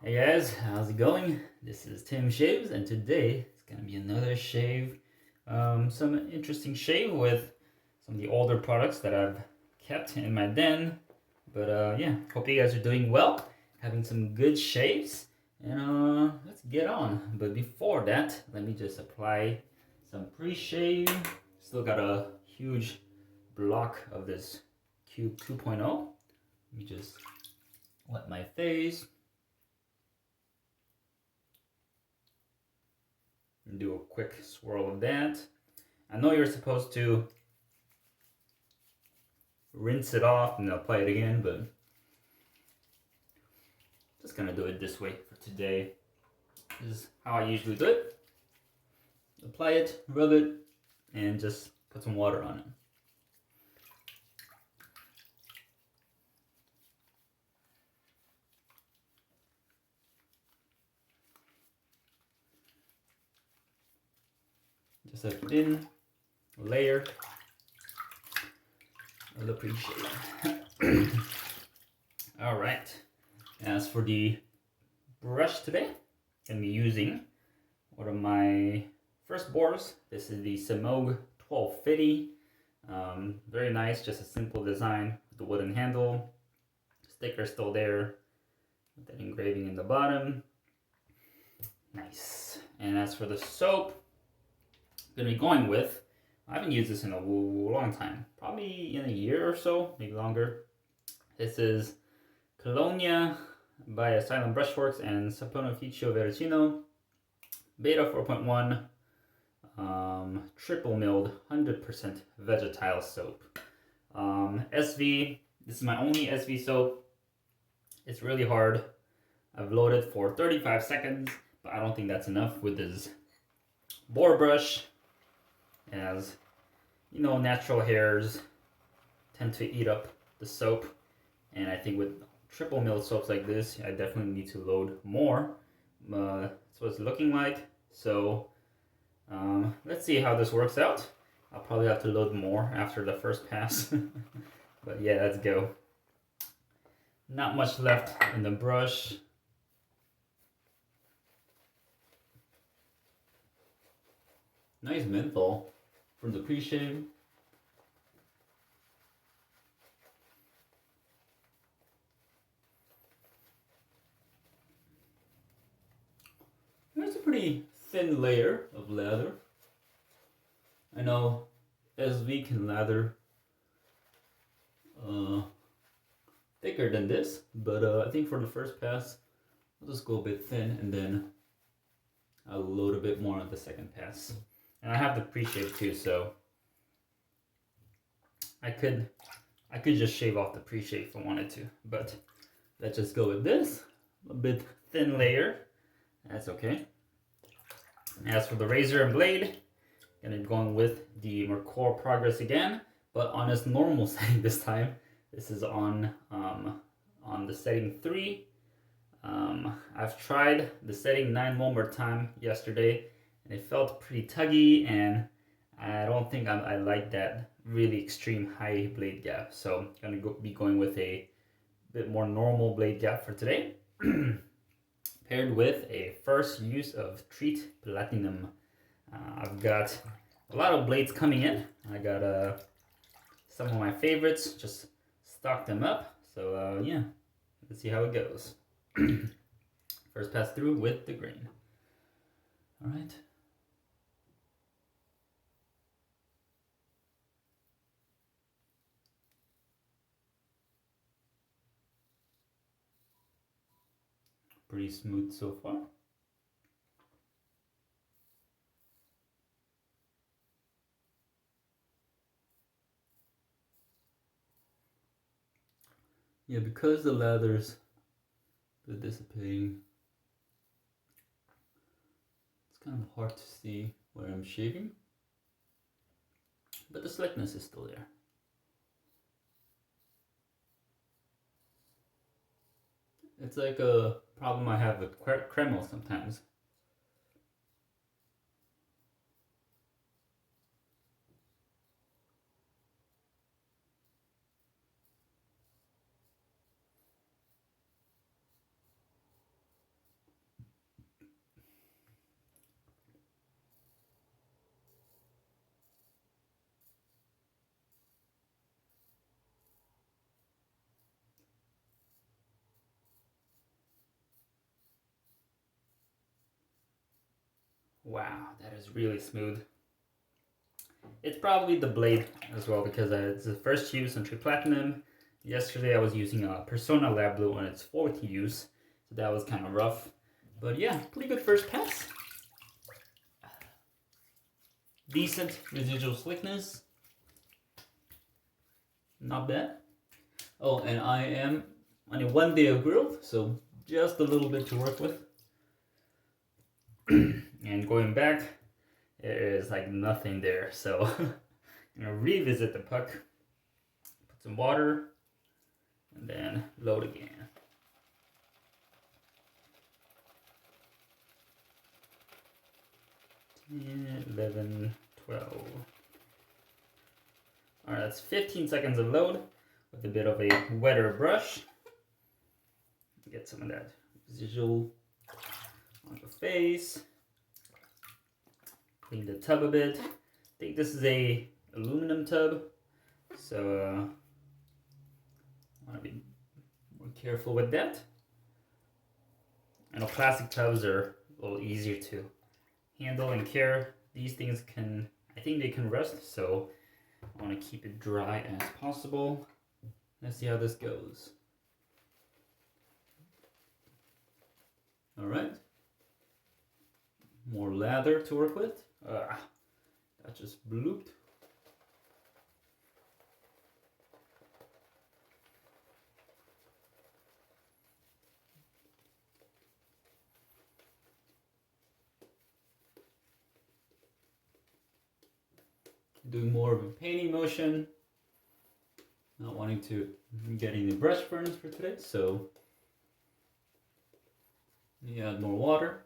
Hey guys, how's it going? This is Tim Shaves, and today it's gonna be another shave. Some interesting shave with some of the older products that I've kept in my den. But yeah, hope you guys are doing well, having some good shaves, and let's get on. But before that, let me just apply some pre-shave. Still got a huge block of this Cube 2.0. Let me just wet my face. And do a quick swirl of that. I know you're supposed to rinse it off and apply it again, but just gonna do it this way for today. This is how I usually do it. Apply it, rub it, and just put some water on it. Just a thin layer of the pre-shave. All right. As for the brush today, I'm gonna be using one of my first boars. This is the Semogue 1250. Very nice, just a simple design with the wooden handle. Sticker still there with that engraving in the bottom. Nice. And as for the soap, I'm gonna be going with, I haven't used this in a long time, probably in a year or so, maybe longer. This is Colonia by Asylum Brushworks and Saponificio Varesino, Beta 4.1, triple milled 100% vegetile soap. SV, this is my only SV soap. It's really hard. I've loaded for 35 seconds, but I don't think that's enough with this boar brush, as you know, natural hairs tend to eat up the soap, and I think with triple milled soaps like this, I definitely need to load more. That's what it's looking like. So let's see how this works out. I'll probably have to load more after the first pass. But yeah, let's go. Not much left in the brush. Nice menthol from the pre-shave. There's a pretty thin layer of lather. I know SV can lather thicker than this, but I think for the first pass, I'll just go a bit thin, and then I'll load a bit more on the second pass. And I have the pre-shave too, so I could just shave off the pre-shave if I wanted to, but let's just go with this. A bit thin layer, that's okay. As for the razor and blade, gonna be going with the Merkur Progress again, but on its normal setting this time. This is on the setting 3. I've tried the setting 9 one more time yesterday, and it felt pretty tuggy, and I don't think I like that really extreme high blade gap. So I'm gonna be going with a bit more normal blade gap for today, paired with a first use of Treet Platinum. I've got a lot of blades coming in. I got some of my favorites, just stock them up. So yeah, let's see how it goes. First pass through with the grain. All right. Pretty smooth so far. Yeah, because the lather's dissipating, it's kind of hard to see where I'm shaving, but the slickness is still there. It's like a problem I have with Kreml sometimes. Wow, that is really smooth. It's probably the blade as well, because it's the first use on Treet Platinum. Yesterday I was using a Persona Lab Blue on its 4th use, so that was kind of rough. But yeah, pretty good first pass. Decent residual slickness. Not bad. Oh, and I am on a 1 day of growth, so just a little bit to work with. And going back, there is like nothing there, so I'm gonna revisit the puck, put some water, and then load again. 10, 11, 12. Alright, that's 15 seconds of load with a bit of a wetter brush. Get some of that residual on the face. Clean the tub a bit. I think this is a aluminum tub, so I want to be more careful with that. I know plastic tubs are a little easier to handle and care. These things can, I think they can rust, so I want to keep it dry as possible. Let's see how this goes. All right. More lather to work with. That just blooped. Doing more of a painting motion. Not wanting to get any brush burns for today, so you add more water.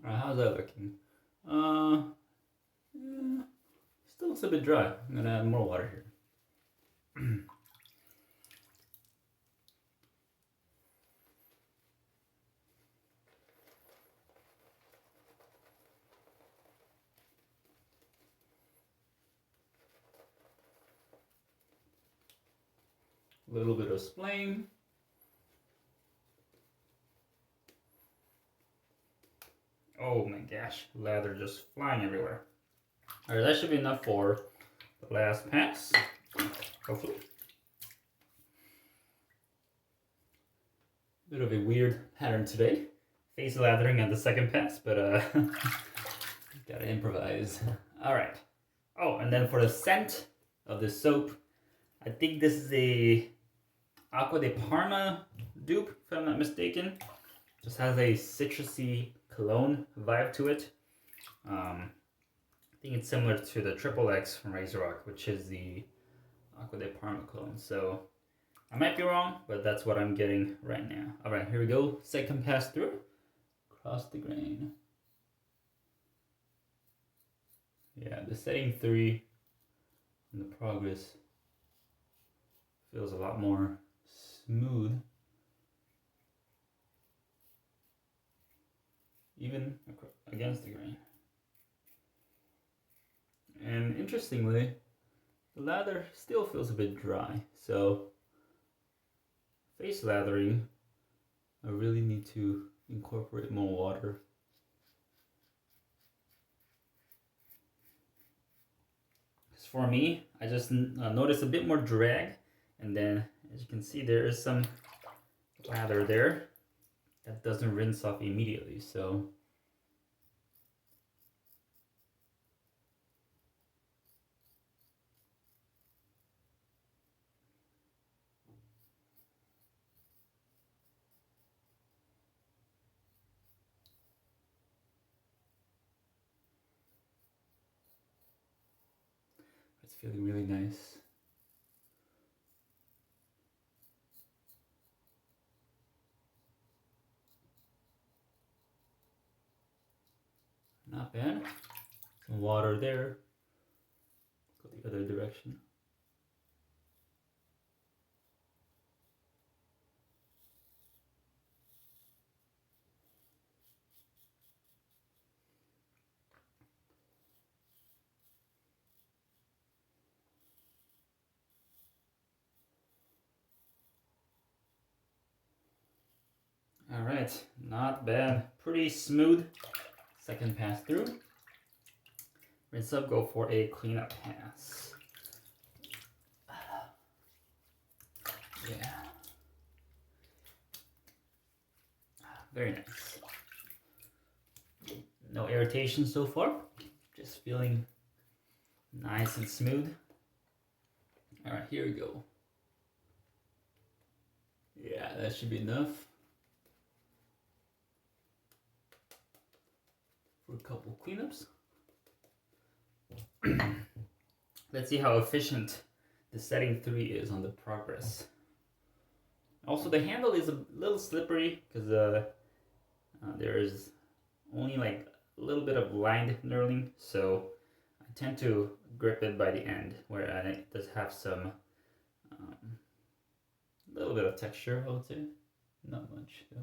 Alright, how's that looking? Yeah, still looks a bit dry. I'm gonna add more water here. A little bit of splaying. Oh my gosh, lather just flying everywhere. Alright, that should be enough for the last pass, hopefully. Bit of a weird pattern today. Face lathering at the second pass, but gotta improvise. Alright. Oh, and then for the scent of the soap, I think this is a Acqua di Parma dupe, if I'm not mistaken. Just has a citrusy cologne vibe to it. I think it's similar to the Triple X from Razor Rock, which is the Acqua di Parma cologne. So I might be wrong, but that's what I'm getting right now. All right, here we go. Second pass through. Across the grain. Yeah, the setting 3 and the progress feels a lot more smooth. Even against the grain. And interestingly, the lather still feels a bit dry, so face lathering, I really need to incorporate more water. Because for me, I just notice a bit more drag, and then as you can see, there is some lather there that doesn't rinse off immediately, so it's feeling really nice. Not bad. Some water there. Go the other direction. All right, not bad. Pretty smooth. Second pass through. Rinse up, go for a cleanup pass. Yeah. Very nice. No irritation so far. Just feeling nice and smooth. All right, here we go. Yeah, that should be enough for a couple cleanups. Let's see how efficient the setting 3 is on the progress. Also, the handle is a little slippery because there's only like a little bit of lined knurling, so I tend to grip it by the end, where it does have some little bit of texture, I would say. Not much though.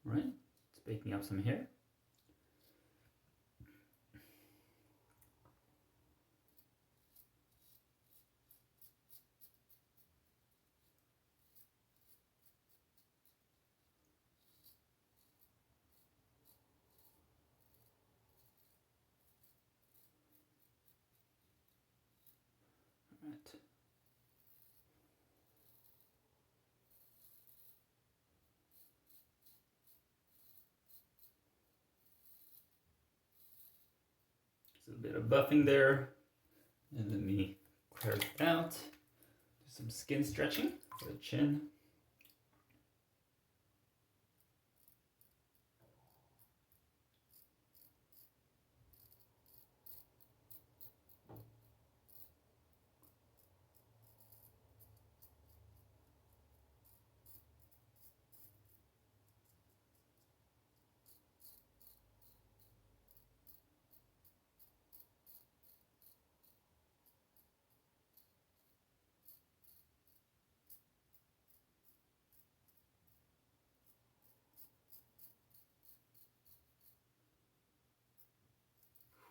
Right, it's baking up some hair. Right. Just a bit of buffing there, and let me clear it out. Do some skin stretching for the chin.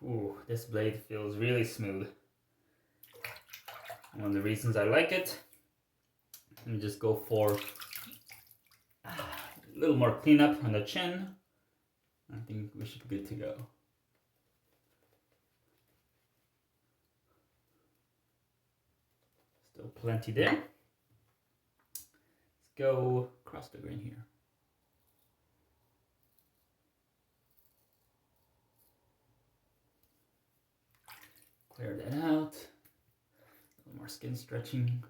Ooh, this blade feels really smooth. One of the reasons I like it. Let me just go for a little more cleanup on the chin. I think we should be good to go. Still plenty there. Let's go across the grain here. Clear that out. A little more skin stretching.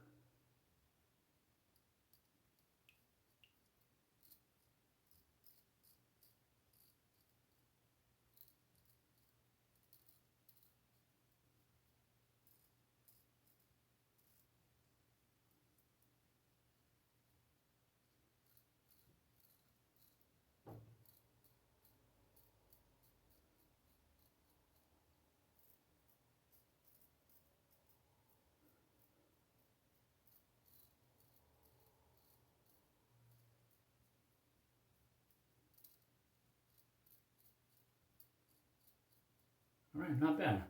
All right, not bad.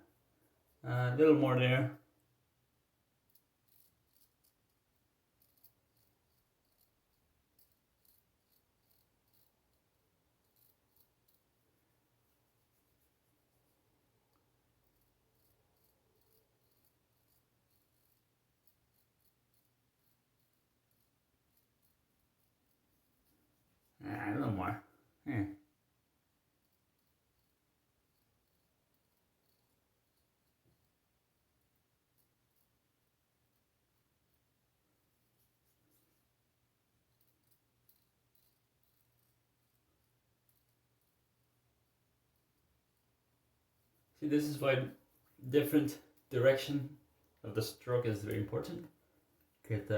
A little more there. A little more. Yeah. See, this is why different direction of the stroke is very important. get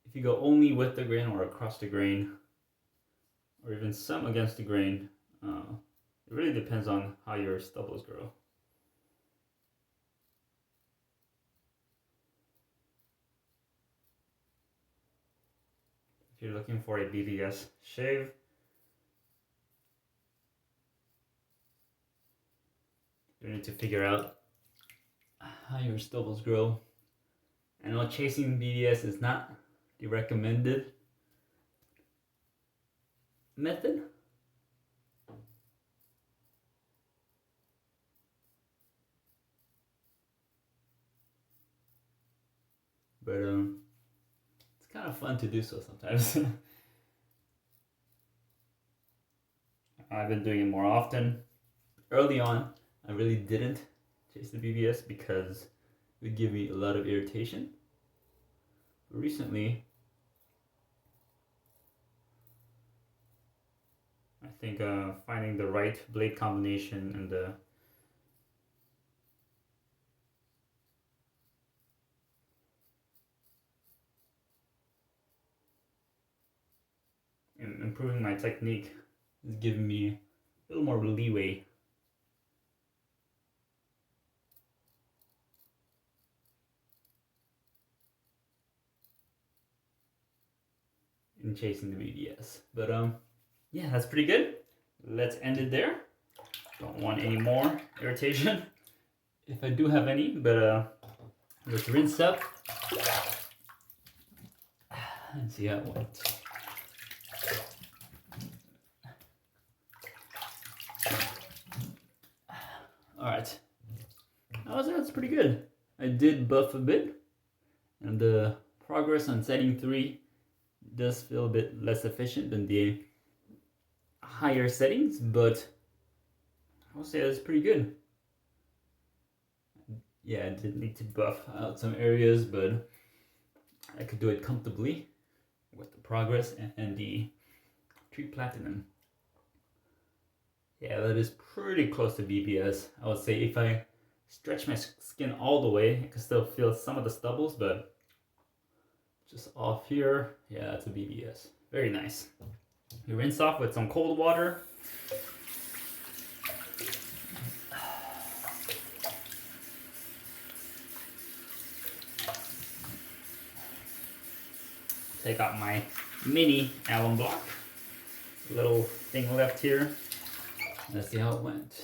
if you go only with the grain or across the grain, or even some against the grain, it really depends on how your stubbles grow. If you're looking for a BBS shave, you need to figure out how your stubbles grow. I know chasing BBS is not the recommended method, but it's kind of fun to do so sometimes. I've been doing it more often. Early on, I really didn't chase the BBS because it would give me a lot of irritation. But recently, I think finding the right blade combination and improving my technique is giving me a little more leeway in chasing the BBS. But yeah, that's pretty good. Let's end it there. Don't want any more irritation, if I do have any, but let's rinse up and see how it went. Alright, that's pretty good. I did buff a bit, and the progress on setting 3 does feel a bit less efficient than the higher settings, but I would say that's pretty good. Yeah, I did need to buff out some areas, but I could do it comfortably with the progress and the Treet Platinum. Yeah, that is pretty close to BBS. I would say if I stretch my skin all the way, I can still feel some of the stubbles, but just off here, yeah, that's a BBS. Very nice. You rinse off with some cold water. Take out my mini alum block. Little thing left here. Let's see how it went.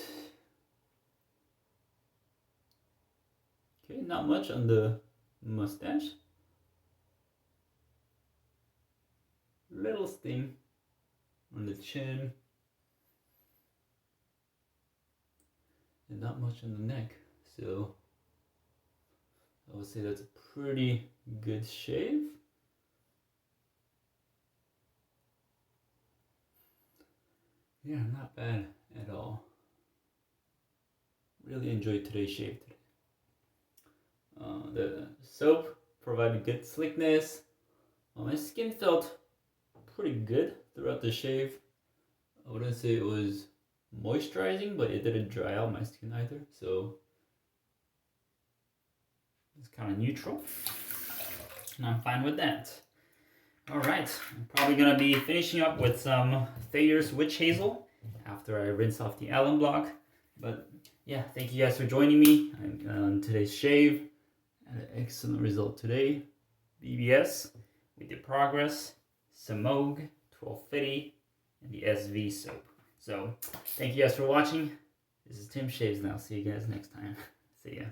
Okay, not much on the mustache. Little sting on the chin. And not much on the neck. So I would say that's a pretty good shave. Yeah, not bad at all. Really enjoyed today's shave today. The soap provided good slickness. My skin felt pretty good throughout the shave. I wouldn't say it was moisturizing, but it didn't dry out my skin either, so it's kind of neutral, and I'm fine with that. Alright, I'm probably going to be finishing up with some Thayer's Witch Hazel after I rinse off the alum block. But yeah, thank you guys for joining me on today's shave. Had an excellent result today. BBS, we did progress, Semogue, 1250, and the SV soap. So, thank you guys for watching. This is Tim Shaves, and I'll see you guys next time. See ya.